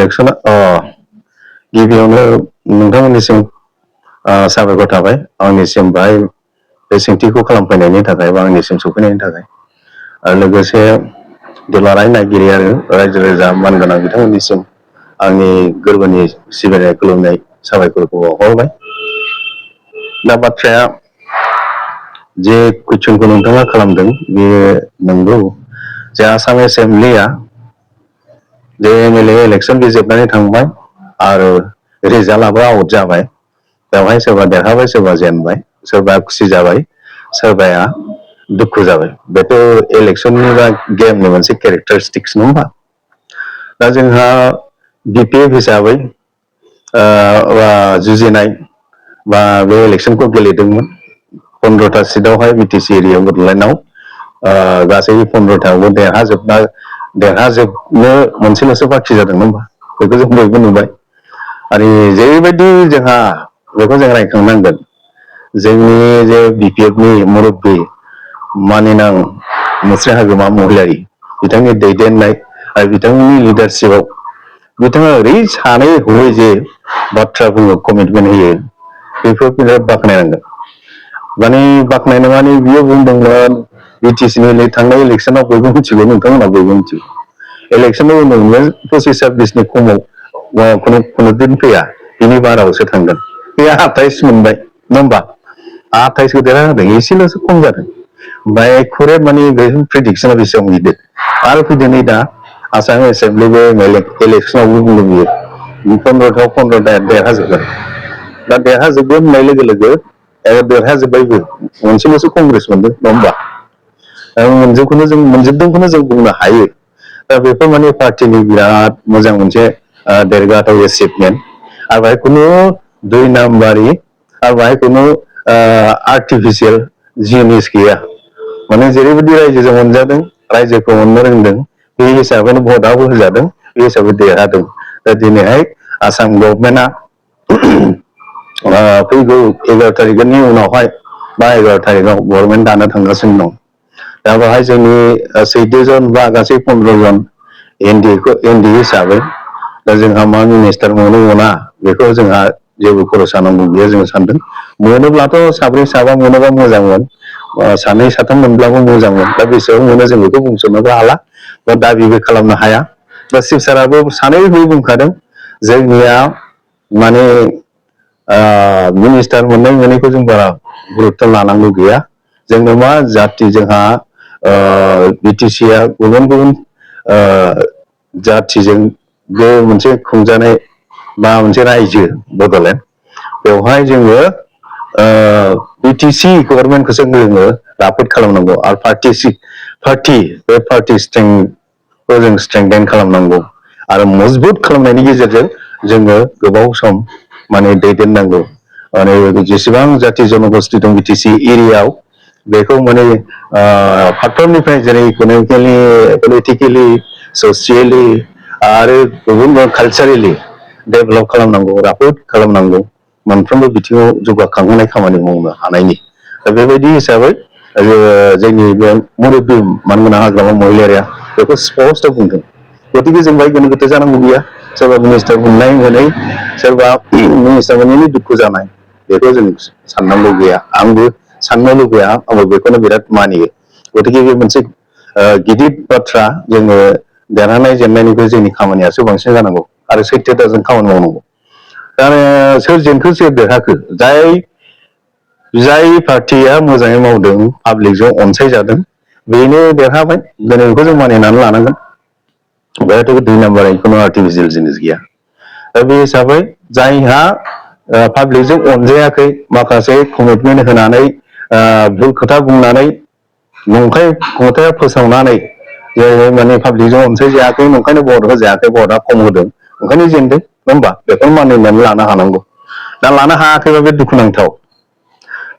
इलेक्सना गिबियावनो नोंथांमोननिसिम साबायखर थाबाय आंनिसिम बाहाय बे सोंथिखौ खालामफैनायनि थाखाय बा आंनिसिम सफैनायनि थाखाय आरो लोगोसे दुलाराय नायगिरि आरो रायजो राजा मानगोनां बिथांमोननिसिम आंनि गोरबोनि सिबिनाय खुलुमनाय साबायखरखौ बावहरबाय। दा बाथ्राया जे कुइसनखौ नोंथाङा खालामदों बेयो नंगौ जे आसाम एसेम्बलिया जे एमएलए इलेक्सन बे जोबनानै थांबाय आरो रिजाल्टआबो आउट जाबाय। बेवहाय सोरबा देरहाबाय सोरबा जेनबाय सोरबा खुसि जाबाय सोरबाया दुखु जाबाय। बेथ' इलेक्सननि बा गेमनि मोनसे केरेक्टारिस्टिक्स नङा होमबा? दा जोंहा बिपिएफ हिसाबै जुजिनाय बा बे इलेक्सनखौ गेलेदोंमोन 15टा सिटआवहाय बिटिसि एरियायाव बड'लेण्डआव गासै 15टायावबो देरहाजोबनो मोनसेल'सो बाखि जादों नङा होमबा? बेखौ जों बयबो नुबाय आरो जेरैबायदि जोंहा बेखौ जों रायखांनांगोन जोंनि जे बिपिएफनि मुरब्बि मानिनां मुस्रि हाग्रामा महिलारि बिथांनि दैदेननाय आरो बिथांनि लिडारशिपआव बिथाङा ओरै सानै हयै जे बाथ्रा बुङो कमिटमेन्ट होयो बेखौ बिराद बाख्नायनांगोन। माने बाख्नायनो माने बियो बुंदोंमोन बिटिसिनि थांनाय इलेक्सनाव बयबो मिथिगौ नोंथांमोना बयबो मिथिगौ इलेक्सनाव बुंदोंमोन 25-26नि खमाव खुनु दिन फैया बिनि बारावसो थांगोन बे 28 मोनबाय नङा होमबा? 28खौ देरहा होदों एसेल'सो खम जादों ओमफ्राय एकुरेट माने प्रेडिक्सना बेसेबां गिदिर आरो फैदों नै दा आसाम एसेम्बलिबो इलेक्सनावबो बुंदों बियो 15टायाव 15टा देरहाजोबगोन। दा देरहाजोबगोन होननाय लोगो लोगो देरहाजोब्बायबो मोनसेल'सो कंग्रेस मोनदों नङा होमबा? मोनजोबदोंखौनो जों बुंनो हायो। दा बेफोर माने पार्टिनि बिराद मोजां मोनसे देरगाथाव एचिभमेन्ट आरो बेहाय खुनु दुइ नाम्बारि आरो बेहाय खुनु आर्टिफिसियेल जिनिस गैया। माने जेरैबायदि रायजोजों अनजादों रायजोखौ अननो रोंदों बे हिसाबैनो भटआबो होजादों बे हिसाबै देरहादों। दा दिनैहाय आसाम गभर्नमेन्टआ फैगौ 11 थारिखनि उनावहाय बा 11 थारिखआव गभर्नमेन्ट दानो थांगासिनो दं। दा बेहाय जोंनि 14 जन बा गासै 15 जन एनडि हिसाबै दा जोंहा मा मिनिस्टार मोनो मोना बेखौ जोंहा जेबो खरसा नांगौ गैया जों सानदों मोनोब्लाथ' साब्रै साबा मोनोबा मोजांमोन सानै साथाम मोनब्लाबो मोजांमोन। दा बेसेबां मोनो जों बेखौ बुंस'नोबो हाला बा दाबिबो खालामनो हाया। दा चिफ साराबो सानैबो बुंखादों जोंनिया माने मिनिस्टार मोननाय मोनैखौ जों बारा गुरुत्थ' लानांगौ गैया। जोंनो मा जाथि जोंहा बिटिसिआ गुबुन गुबुन जाथिजों बे मोनसे खुंजानाय बा मोनसे रायजो बड'लेण्ड बेवहाय जोङो बिटिसि गभर्नमेन्टखौसो जोङो राफोद खालामनांगौ आरो पार्टि बे पार्टि स्ट्रेंखौ जों स्ट्रेंथेन खालामनांगौ आरो मजबुत खालामनायनि गेजेरजों जोङो गोबाव सम माने दैदेननांगौ। माने जेसेबां जाथि जनगस्ति दं बिटिसि एरियायाव बेखौ माने फारफ्रोमनिफ्राय जेरै इक'नमिकेलि पलिटिकेलि ससियेलि आरो गुबुन कालचारेलि डेभेलप खालामनांगौ राफोद खालामनांगौ मोनफ्रोमबो बिथिङाव जौगाखांहोनाय खामानि मावनो हानायनि दा बेबायदि हिसाबै जोंनि बे मुरब्बि मानगोनां हाग्रामा महिलारिया बेखौ स्पष्ट बुंदों। गतिके जों बाहाय गोनो गोथो जानांगौ गैया सोरबा मिनिस्टार मोननाय मोनै सोरबा मिनिस्टार मोनैनि दुखु जानाय बेखौ जों साननांगौ गैया आंबो साननो लुबैया आंबो बेखौनो बिराद मानियो। गतिके बे मोनसे गिदिर बाथ्रा जोङो देरहानाय जेननायनिफ्राय जोंनि खामानियासो बांसिन जानांगौ आरो सैथोथाजों खामानि मावनांगौ। दा सोर जेनखो सोर देरहाखो जाय पार्टिया मोजाङै मावदों पाब्लिकजों अनसायजादों बेनो देरहाबाय दिनै बेखौ जों मानिनानै लानांगोन। बेहायथ' 2 नाम्बारनि खुनु आर्टिफिसियेल जिनिस गैया। दा बे हिसाबै जायहा पाब्लिकजों अनजायाखै माखासे कमिटमेन्ट होनानै भुल खोथा बुंनानै नंखाय खोथा फोसावनानै जे माने पाब्लिकजों अनसायजायाखै नंखायनो भट होजायाखै भटआ खम होदों ओंखायनो जेनदों नङा होमबा? बेखौनो मानिनानै लानो हानांगौ। दा लानो हायाखैबा बे दुखुनांथाव।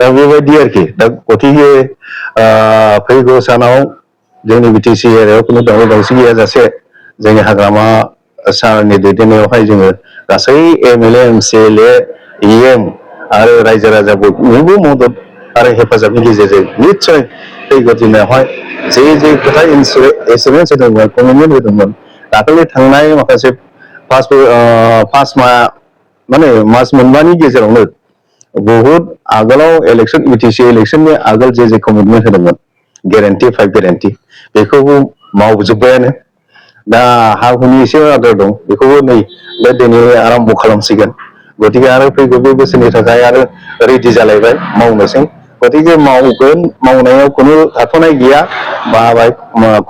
दा बेबायदि आरोखि दा गतिके फैगौ सानाव जोंनि बिटिसि एरियायाव खुनु दावराव दावसि गैयाजासे जोंनि हाग्रामा सारनि दैदेननायावहाय जोङो गासै एमएलए एमसिएलए इएम आरो रायजो राजा बयनिबो मदद आरो हेफाजाबनि गेजेरजों निस्सय फैगौ दिनावहाय जे खोथा एसेमेन्स होदोंमोन कमिटमेन्ट होदोंमोन दाखालि थांनाय माखासे पास माने मास मोनबानि गेजेरावनो बहुत आगोलाव इलेक्शन बिटिसि इलेक्शननि आगोल जे कमिटमेन्ट होदोंमोन गेरेन्टि 5 गेरेन्टि बेखौबो मावजोब्बायानो दा हा हुनि एसे आद्रा दं बेखौबो नै बे दिनै आराम्भ खालामसिगोन गतिके आरो फैगौ बे बोसोरनि थाखाय आरो रेडि जालायबाय मावनोसै गतिके मावगोन मावनायाव खुनु थाथ'नाय गैया बा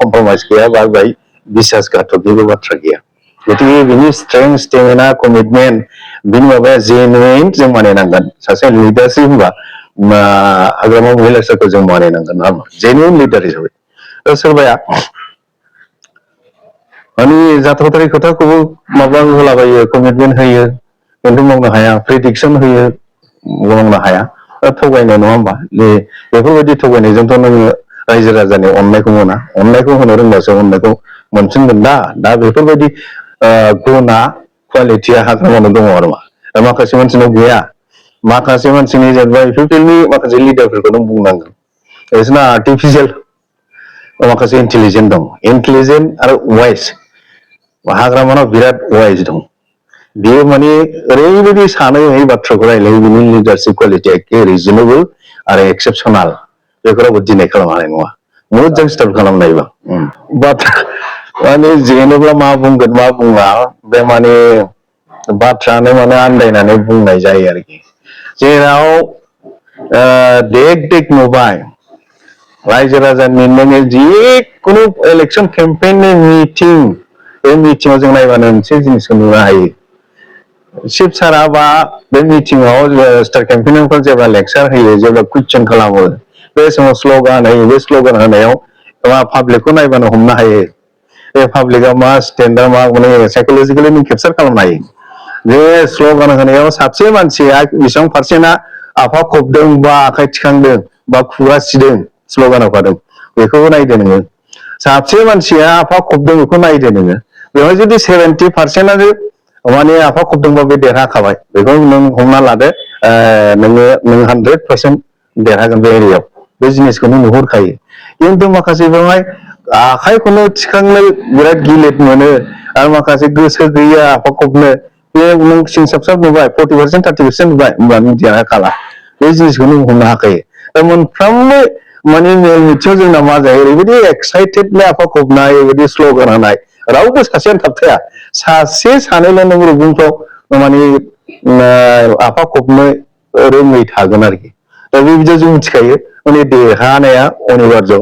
कमप्रमाइज गैया बा बिसासघातक जेबो बाथ्रा गैया गतिके बिनि स्ट्रेंथ स्टेमिना कमिटमेन्ट बिनि माबाया जेनुइन जों मानिनांगोन सासे लिडारशिप होनबा हाग्रामा महिला सोरखौ जों मानिनांगोन नङा होनबा जेनुइन लिडार हिसाबै सोरबाया माने जाथावथारै खोथाखौबो माबा होलाबायो कमिटमेन्ट होयो खिन्थु मावनो हाया प्रेडिक्सन होयो मावनो हाया थगायनाय नङा होमबा बेफोरबायदि थगायनायजोंथ' नोङो रायजो राजानि अननायखौ मोना अननायखौ होनो रोंबासो अननायखौ मोनफिनगोन दा बेफोरबायदि गुना क्वालिटिया हाग्रामायाव दङ आरो माखासे मानसिनाव गैया माखासे मानसिनि जेनेबा पिपलनि माखासे लिडारफोरखौ नों बुंनांगोन बिसोरना आर्टिफिसियेल माखासे इन्टेलिजेन्ट दं इन्टेलिजेन्ट आरो वाइस हाग्रामानाव बिराद वाइस दं बियो माने ओरैबायदि सानै बाथ्राखौ रायलायो बिनि लिडारशिप क्वालिटिया एखे रिजनेबल आरो एक्सेपसनाल बेखौ रावबो दिनै खालामनो हानाय नङा मोजां स्टार्ट खालामनो हायोबा बाथ्रा माने जेनोब्ला मा बुंगोन मा बुङा बे माने बाथ्रायानो माने आन्दायनानै बुंनाय जायो आरोखि जेराव देख देख नुबाय रायजो राजानि नोङो जिखुनु इलेक्शन केम्पेइननि मिटिं बे मिटिङाव जों नायबानो मोनसे जिनिसखौ नुनो हायो शिब सारा बा बे मिटिङाव स्टार केम्पेइनफोर जेब्ला लेक्सार होयो जेब्ला कुइसन खालामो बे समाव स्ल'गान होयो बे स्ल'गान होनायाव पाब्लिकखौ नायबानो हमनो हायो बे पाब्लिकआ मा स्टेन्डआ मा माने साइक'लजिकेलि नों केपचार खालामनो हायो बे स्ल'गान होनायाव सासे मानसिया बेसेबां पारसेन्टआ आफा खबदों बा आखाइ थिखांदों बा खुगा सिदों स्ल'गान होफादों बेखौबो नायदो नोङो सासे मानसिया आफा खबदों बेखौ नायदो नोङो बेवहाय जुदि 70% माने आफा खबदोंबा बे देरहाखाबाय बेखौ नों हमना लादो नों 100% देरहागोन बे एरियायाव बे जिनिसखौ नों नुहुरखायो खिन्थु माखासे बेवहाय आखाइखौनो थिखांनो बिराद गिलिर मोनो आरो माखासे गोसो गैया आफा खबनो बे नों सिंसाबसाब नुबाय 40% 30% नुबाय होमबा नों देरहाखाला बे जिनिसखौ नों हमनो हाखायो दा मोनफ्रोमबो माने मेल मिथिङाव जोंना मा जायो ओरैबायदि एक्साइटेडलि आफा खबनाय ओरैबायदि स्ल'गान होनाय रावबो सासेयानो थाबथाया सासे सानैल' नों रुगुंफ्राव माने आफा खबनो रोङै थागोन आरोखि दा बे बिदियाव जों मिथिखायो माने देरहानाया अनिबार्य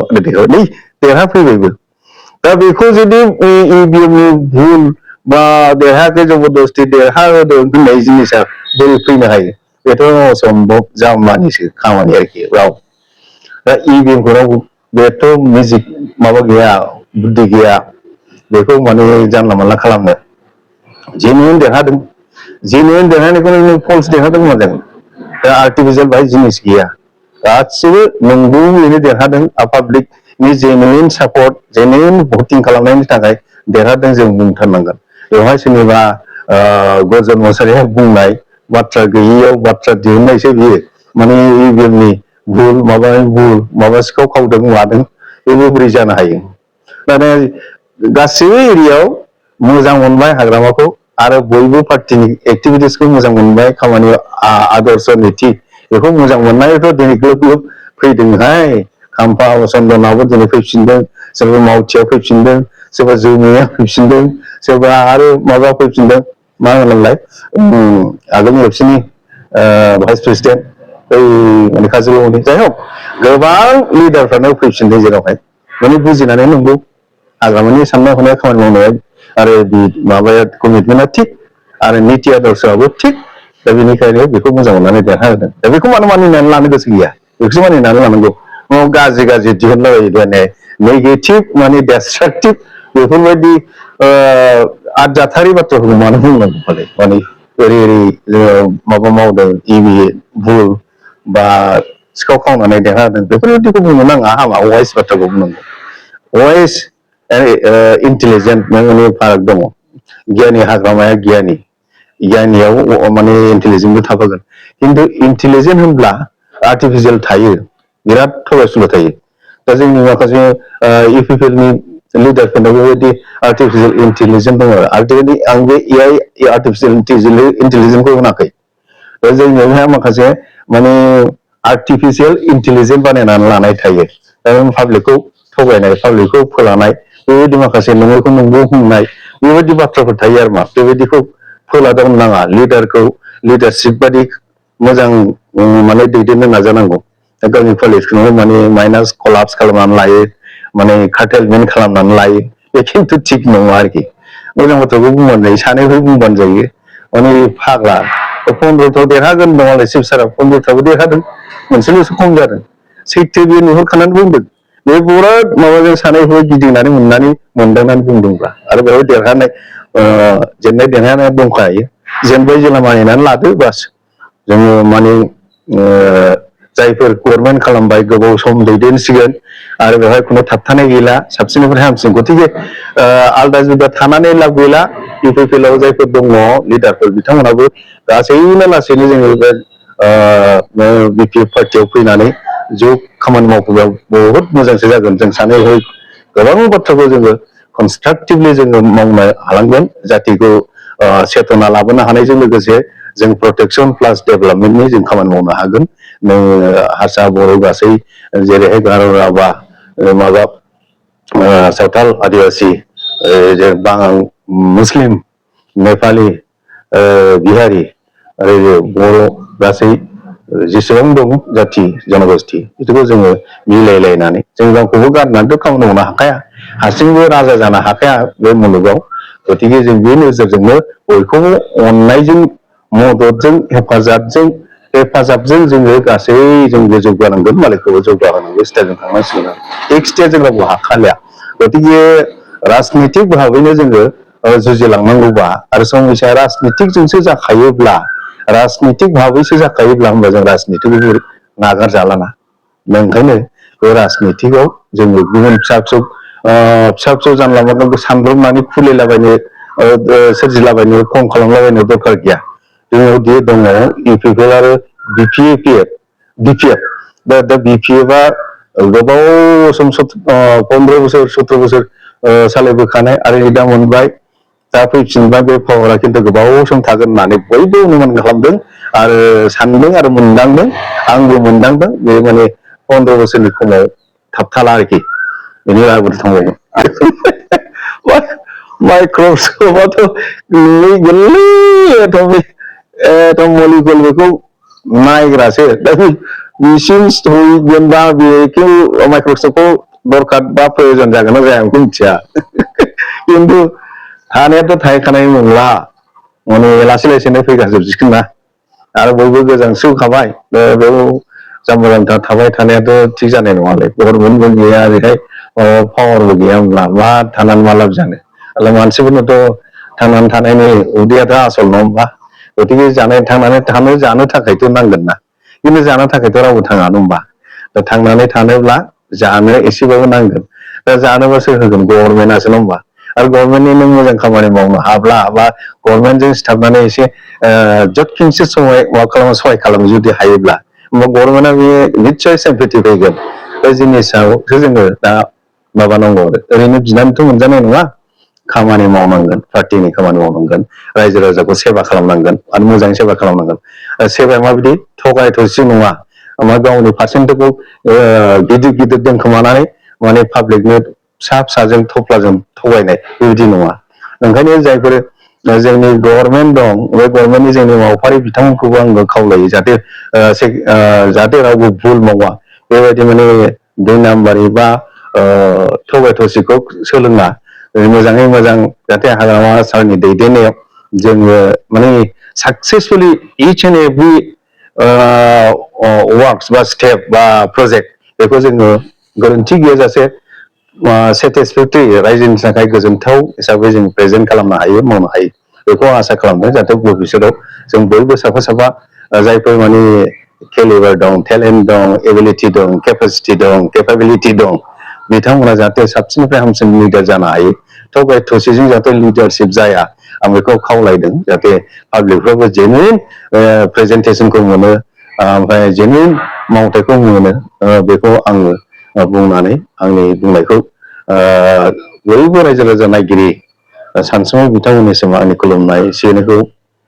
नै देरहाफैबायबो दा बेखौ जुदि इभिएमनि भुल बा देरहायाखै जबरदस्ति देरहाहोदों होननाय जिनिसा बोरै फैनो हायो बेथ' असम्भब जाम्बानिसो खामानि आरोखि राव दा इभिएमखौ रावबो बेथ' मिउजिक माबा गैया बुद्धि गैया बेखौ माने जानला मानला खालामनो जेनुइन देरहादों जेनुइन देरहानायखौ नों फल्स देरहादों मा जागोन दा आर्टिफिसियेल बाहाय जिनिस गैया गासिबो नंगौयैनो देरहादों पाब्लिकनि जेनुइन सापर्ट जेनुइन भटिं खालामनायनि थाखाय देरहादों जों बुंथारनांगोन बेवहाय सोरनिबा गजन मोसारिया बुंनाय बाथ्रा गैयैयाव बाथ्रा दिहुननायसो बियो माने इभिएमनि भुल माबा सिखाव खावदों मादों बेबो बोरै जानो हायो माने गासैबो एरियायाव मोजां मोनबाय हाग्रामाखौ आरो बयबो पार्टिनि एक्टिभिटिसखौ मोजां मोनबाय खामानि आदर्श नीति बेखौ मोजां मोननायथ' दिनै ग्लोब ग्लोब फैदोंहाय खाम्फा चन्दनाबो दिनै फैफिनदों सोरबा मावथिया फैफिनदों सोरबा जोमैया फैफिनदों सोरबा आरो माबा फैफिनदों मा होनोमोनलाय आगोलनि एबसुनि भाइस प्रेसिडेन्ट माने काजोलगावनि जाय हक गोबां लिडारफ्रानो फैफिनदों जेरावहाय माने बुजिनानै नंगौ हाग्रामानि साननाय हनाय खामानि मावनाया आरो माबाया कमिटमेन्टआ थिग आरो निति आदर्शआबो थिग दा बेनिखायनो बेखौ मोजां मोननानै देरहाहोदों दा बेखौ मानो मानिनानै लानो गोसो गैया बेखौसो मानिनानै लानांगौ गाज्रि गाज्रि दिहुनलाबायो माने नेगेटिभ माने डेस्ट्राक्टिभ बेफोरबायदि आदजाथारि बाथ्राफोरखौ मानो बुंनांगौ माने ओरै माबा मावदों भुल बा सिखाव खावनानै देरहादों बेफोरबायदिखौ बुंनो नाङा हामा वाइस बाथ्राखौ बुंनांगौ वाइस इन्टेलिजेन्ट माने फाराग दङ गियानि हाग्रामाया गियानियाव माने इन्टेलिजेन्टबो थाफागोन खिन्थु इन्टेलिजेन्ट होनब्ला आर्टिफिसियेल थायो बिराद थगायसुला थायो दा जोंनि माखासे इउपिपिएलनि लिडारफोरनाव बेबायदि आर्टिफिशियेल इन्टेलिजेन्स दङ आं बे आर्टिफिशियेल इन्टेलिजेन्सखौ होनाखै जोंनियावहाय माखासे माने आर्टिफिशियेल इन्टेलिजेन्स बानायनानै लानाय थायो पाब्लिकखौ थगायनाय पाब्लिकखौ फोलानाय बेबायदि माखासे नंगौखौ नंगौ होननाय बेबायदि बाथ्राफोर थायो आरो मा बेबायदिखौ फोलादावनो नाङा लिडारशिप बादि मोजां माने दैदेननो नाजानांगौ गावनि कलेजखौनो माने माइनास कलाप्स खालामनानै लायो माने कार्टेलमेन्ट खालामनानै लायो बे खिन्थु थिग नङा आरोखि मोजां बाथ्राखौ बुंबानो जायो सानैखौ बुंबानो जायो माने फाग्ला 15 देरहागोन दङालाय शिबसारा 15 देरहादों मोनसेल'सो खम जादों सैथो बे नुहुरखानानै बुंदों बे बिराद माबाजों सानैखौ गिदिंनानै मोनदांनानै बुंदोंब्ला आरो बेवहाय देरहानाय जेननाय देरहानाया दंखायो जेनबाय जेला मानिनानै लादो बास जोङो माने जायफोर गभर्नमेन्ट खालामबाय गोबाव सम दैदेनसिगोन आरो बेवहाय खुनु थाबथानाय गैला साबसिननिफ्राय हामसिन गतिके आलदा जुदा थानानै लाब गैला इउपिपिएलआव जायफोर दङ लिडारफोर बिथांमोनाबो लासैनो लासैनो जोङो बे बिपिएफ पार्टियाव फैनानै ज' खामानि मावफैबा बहुद मोजांसो जागोन जों सानै हय गोबां बाथ्राखौ जोङो कनस्ट्राक्टिभलि जोङो मावनो हालांगोन जातिखौ सेतना लाबोनो हानायजों लोगोसे जों प्रटेक्सन प्लास डेभेलपमेन्टनि जों खामानि मावनो हागोन हारसा बर' गासै जेरैहाय गार' राभा माबा सावथाल आदिबासि मुस्लिम नेपालि बिहारि आरो बर' गासै जेसेबां दं जाथि जनगोष्ठी बेखौ जोङो मिलायलायनानै जों गावखौबो गारनानैथ' खामानि मावनो हाखाया हारसिंबो राजा जानो हाखाया बे मुलुगाव गतिके जों बे नोजोरजोंनो बयखौबो अननायजों मददजों हेफाजाबजों जोङो गासै जोंबो जौगानांगोन मालायखौबो जौगाहोनांगौ स्टेजजों थांनांसिगोन आरो एक स्टेज जोंनाव हाखालिया गतिके राजनितिक भाबैनो जोङो जुजिलांनांगौबा आरो समयसाया राजनितिकजोंसो जाखायोब्ला राजनितिक भाबैसो जाखायोब्ला होमबा जों राजनितिकखौ नागारजालाना ओंखायनो बे राजनितिकआव जोङो गुबुन फिसा जानला मोनला सानब्रबनानै खुलिलाबायनो सोरजिलाबायनो खम खालामलाबायनो दरखार गैया जोंनाव दि दङ इउपिपिएल आरो बिपिएफ दा बिपिएफआ गोबाव सम 15 बोसोर 17 बोसोर सालायबोखानाय आरो दा मोनबाय दा फैफिनबाय बे पावारा खिन्थु गोबाव सम थागोन होननानै बयबो अनुमान खालामदों आरो सानदों आरो मोनदांदों आंबो मोनदांदों बे माने 15 बोसोरनि खमाव थाबथाला आरोखि बेनि राहाबो थांबावगोन माइक्रसफ्टआथ' गोरलै एथ' मलिकुल बेखौ नायग्रासो दा बिसिम सहैगोनबा बेखौ माइक्रसफ्टखौ दरखार बा प्रयोजन जागोन ना जाया बेखौ मिथिया खिन्थु थानायाथ' थाहैखानाय नंला माने लासै लासैनो फैगाजोबसिगोन ना आरो बयबो गोजांस्रिवखाबाय बेयाव जाम्बा जाम्था थाबाय थानायाथ' थिग जानाय नङालै गभर्नमेन्टबो गैया ओरैहाय पावारबो गैया होनब्ला मा थानानै मा लाब जानो मानसिफोरनोथ' थांनानै थानायनि उदैयाथ' आसल नङा होमबा गतिके थांनानै जानो थाखायथ' नांगोन ना खिन्थु जानो थाखायथ' रावबो थाङा नङा होमबा दा थांनानै थानोब्ला जानो एसेबाबो नांगोन दा जानोबा सोर होगोन गभर्नमेन्टआसो नङा होमबा आरो गभर्नमेन्टनि नों मोजां खामानि मावनो हाब्ला बा गभर्नमेन्टजों सिथाबनानै एसे जथखिनसे सहाय खालामो जुदि हायोब्ला होमबा गभर्नमेन्टआ बे निस्सय सिम्पेथि फैगोन बे जिनिसावसो जोङो दा माबानांगौ आरो ओरैनो बिनानैथ' मोनजानाय नङा खामानि मावनांगोन पार्टिनि खामानि मावनांगोन रायजो राजाखौ सेबा खालामनांगोन आरो मोजाङै सेबा खालामनांगोन सेबाया माबायदि थगाय थसि नङा गावनि पार्सेन्टेजखौ गिदिर गिदिर दोनखोमानानै माने पाब्लिकनो फिसाजों थफ्लाजों थगायनाय बेबायदि नङा ओंखायनो जायफोर जोंनि गभर्नमेन्ट दं बे गभर्नमेन्टनि जोंनि मावफारि बिथांमोनखौबो आङो खावलायो जाहाथे रावबो भुल मावा बेबायदि माने 2 नाम्बारि बा थगाय थसिखौ सोलोङा मोजाङै मोजां जाहाथे हाग्रामा सारनि दैदेननायाव जोङो माने successfully each and every works बा स्टेप बा प्रजेक्ट बेखौ जोङो गोरोन्थि गैयाजासे सेटिसफेक्टरि रायजोनि थाखाय गोजोनथाव हिसाबै जों प्रेजेन्ट खालामनो हायो मावनो हायो बेखौ आसा खालामदों जाहाथे भबिष्यतआव जों बयबो साफा जायफोर माने केलिबार दं टेलेन्ट दं एबिलिटि दं केपासिटि दं केपाबिलिटि दं बिथांमोना जाहाथे साबसिननिफ्राय हामसिन लिडार जानो हायो थगाय थसिजों जाहाथे लिडारशिप जाया आं बेखौ खावलायदों जाहाथे पाब्लिकफ्राबो जेनुइन प्रेजेन्टेसनखौ मोनो ओमफ्राय जेनुइन मावथायखौ मोनो बेखौ आङो बुंनानै आंनि बुंनायखौ बयबो रायजो राजा नायगिरि सानसुमै बिथांमोननिसिम आंनि खुलुमनाय एसे एनैखौ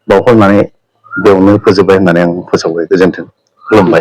बावहरनानै बेयावनो फोजोबबाय होननानै आं फोसावबाय। गोजोन्थों, खुलुमबाय।